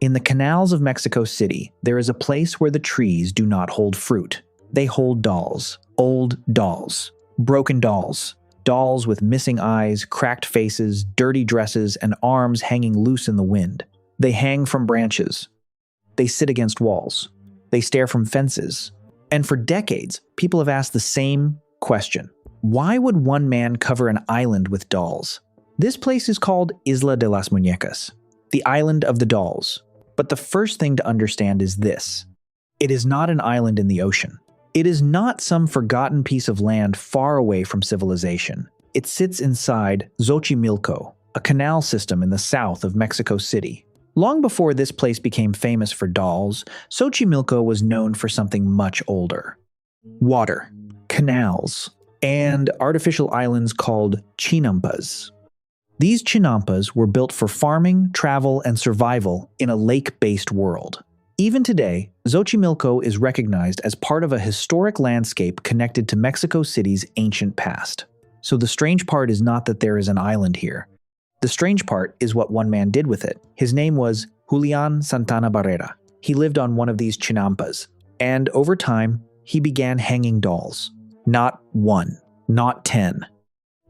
In the canals of Mexico City, there is a place where the trees do not hold fruit. They hold dolls. Old dolls. Broken dolls. Dolls with missing eyes, cracked faces, dirty dresses, and arms hanging loose in the wind. They hang from branches. They sit against walls. They stare from fences. And for decades, people have asked the same question. Why would one man cover an island with dolls? This place is called Isla de las Muñecas, the island of the dolls. But the first thing to understand is this. It is not an island in the ocean. It is not some forgotten piece of land far away from civilization. It sits inside Xochimilco, a canal system in the south of Mexico City. Long before this place became famous for dolls, Xochimilco was known for something much older. Water, canals, and artificial islands called chinampas. These chinampas were built for farming, travel, and survival in a lake-based world. Even today, Xochimilco is recognized as part of a historic landscape connected to Mexico City's ancient past. So the strange part is not that there is an island here. The strange part is what one man did with it. His name was Julián Santana Barrera. He lived on one of these chinampas, and over time, he began hanging dolls. Not one, not 10.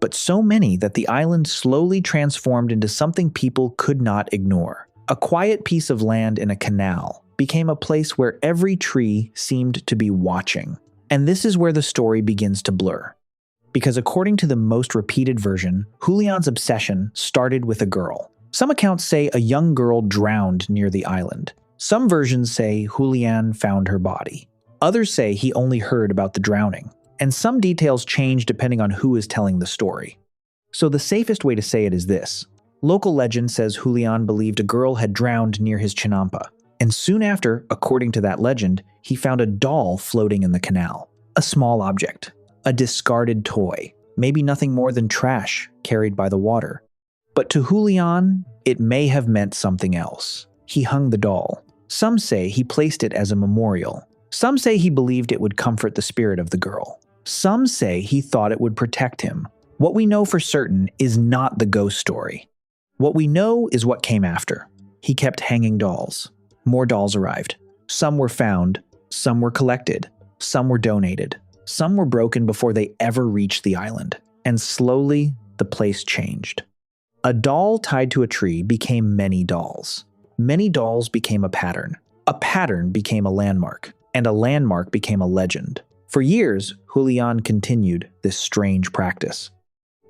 But so many that the island slowly transformed into something people could not ignore. A quiet piece of land in a canal became a place where every tree seemed to be watching. And this is where the story begins to blur. Because according to the most repeated version, Julián's obsession started with a girl. Some accounts say a young girl drowned near the island. Some versions say Julián found her body. Others say he only heard about the drowning. And some details change depending on who is telling the story. So the safest way to say it is this. Local legend says Julián believed a girl had drowned near his chinampa. And soon after, according to that legend, he found a doll floating in the canal. A small object. A discarded toy. Maybe nothing more than trash carried by the water. But to Julián, it may have meant something else. He hung the doll. Some say he placed it as a memorial. Some say he believed it would comfort the spirit of the girl. Some say he thought it would protect him. What we know for certain is not the ghost story. What we know is what came after. He kept hanging dolls. More dolls arrived. Some were found. Some were collected. Some were donated. Some were broken before they ever reached the island. And slowly, the place changed. A doll tied to a tree became many dolls. Many dolls became a pattern. A pattern became a landmark. And a landmark became a legend. For years, Julián continued this strange practice.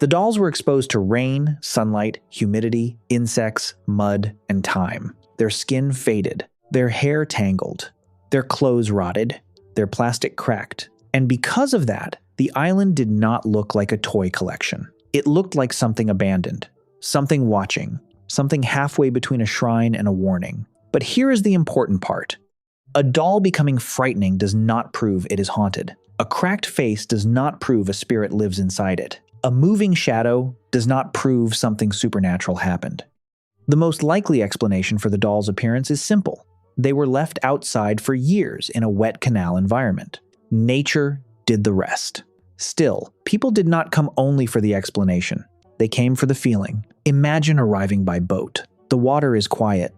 The dolls were exposed to rain, sunlight, humidity, insects, mud, and time. Their skin faded, their hair tangled, their clothes rotted, their plastic cracked. And because of that, the island did not look like a toy collection. It looked like something abandoned, something watching, something halfway between a shrine and a warning. But here is the important part. A doll becoming frightening does not prove it is haunted. A cracked face does not prove a spirit lives inside it. A moving shadow does not prove something supernatural happened. The most likely explanation for the doll's appearance is simple. They were left outside for years in a wet canal environment. Nature did the rest. Still, people did not come only for the explanation. They came for the feeling. Imagine arriving by boat. The water is quiet.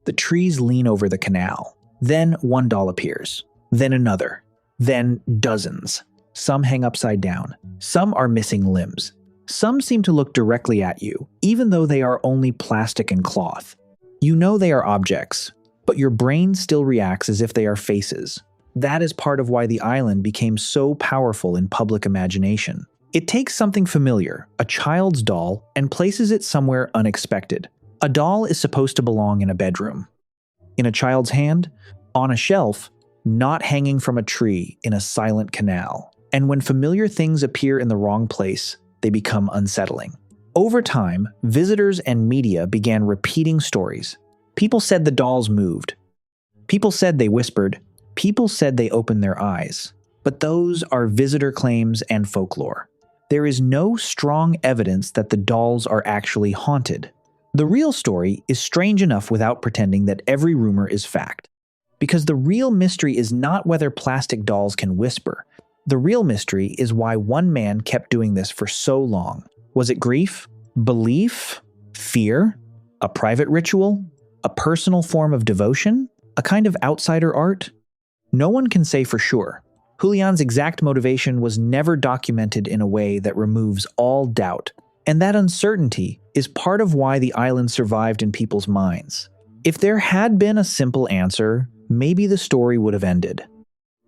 The trees lean over the canal. Then one doll appears. Then another. Then dozens. Some hang upside down. Some are missing limbs. Some seem to look directly at you, even though they are only plastic and cloth. You know they are objects, but your brain still reacts as if they are faces. That is part of why the island became so powerful in public imagination. It takes something familiar, a child's doll, and places it somewhere unexpected. A doll is supposed to belong in a bedroom. In a child's hand, on a shelf, not hanging from a tree in a silent canal. And when familiar things appear in the wrong place, they become unsettling. Over time, visitors and media began repeating stories. People said the dolls moved. People said they whispered. People said they opened their eyes. But those are visitor claims and folklore. There is no strong evidence that the dolls are actually haunted. The real story is strange enough without pretending that every rumor is fact. Because the real mystery is not whether plastic dolls can whisper. The real mystery is why one man kept doing this for so long. Was it grief? Belief? Fear? A private ritual? A personal form of devotion? A kind of outsider art? No one can say for sure. Julián's exact motivation was never documented in a way that removes all doubt, and that uncertainty is part of why the island survived in people's minds. If there had been a simple answer, maybe the story would have ended.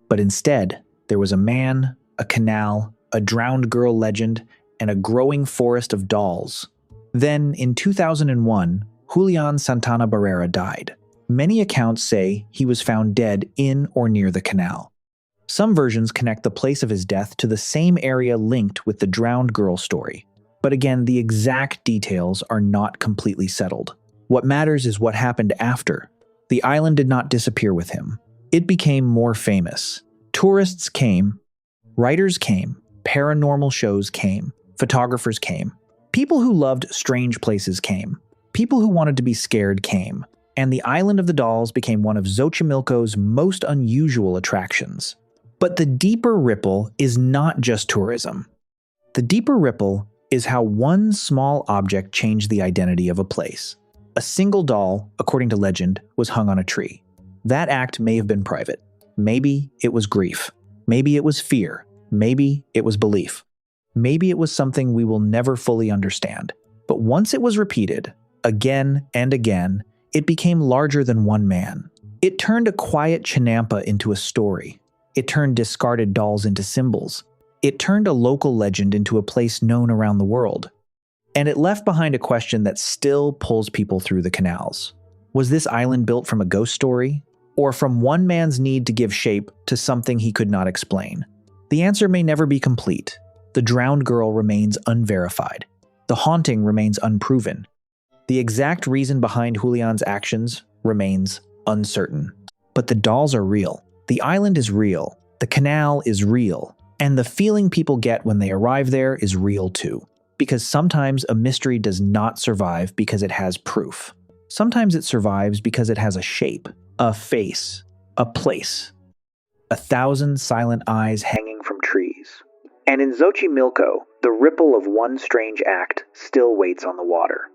But instead, there was a man, a canal, a drowned girl legend, and a growing forest of dolls. Then, in 2001, Julián Santana Barrera died. Many accounts say he was found dead in or near the canal. Some versions connect the place of his death to the same area linked with the drowned girl story. But again, the exact details are not completely settled. What matters is what happened after. The island did not disappear with him. It became more famous. Tourists came, writers came, paranormal shows came, photographers came. People who loved strange places came. People who wanted to be scared came. And the Island of the Dolls became one of Xochimilco's most unusual attractions. But the deeper ripple is not just tourism. The deeper ripple is how one small object changed the identity of a place. A single doll, according to legend, was hung on a tree. That act may have been private. Maybe it was grief. Maybe it was fear. Maybe it was belief. Maybe it was something we will never fully understand. But once it was repeated, again and again, it became larger than one man. It turned a quiet chinampa into a story. It turned discarded dolls into symbols. It turned a local legend into a place known around the world. And it left behind a question that still pulls people through the canals. Was this island built from a ghost story? Or from one man's need to give shape to something he could not explain? The answer may never be complete. The drowned girl remains unverified. The haunting remains unproven. The exact reason behind Julián's actions remains uncertain. But the dolls are real. The island is real. The canal is real. And the feeling people get when they arrive there is real too. Because sometimes a mystery does not survive because it has proof. Sometimes it survives because it has a shape, a face, a place. 1,000 silent eyes hanging from trees. And in Xochimilco, the ripple of one strange act still waits on the water.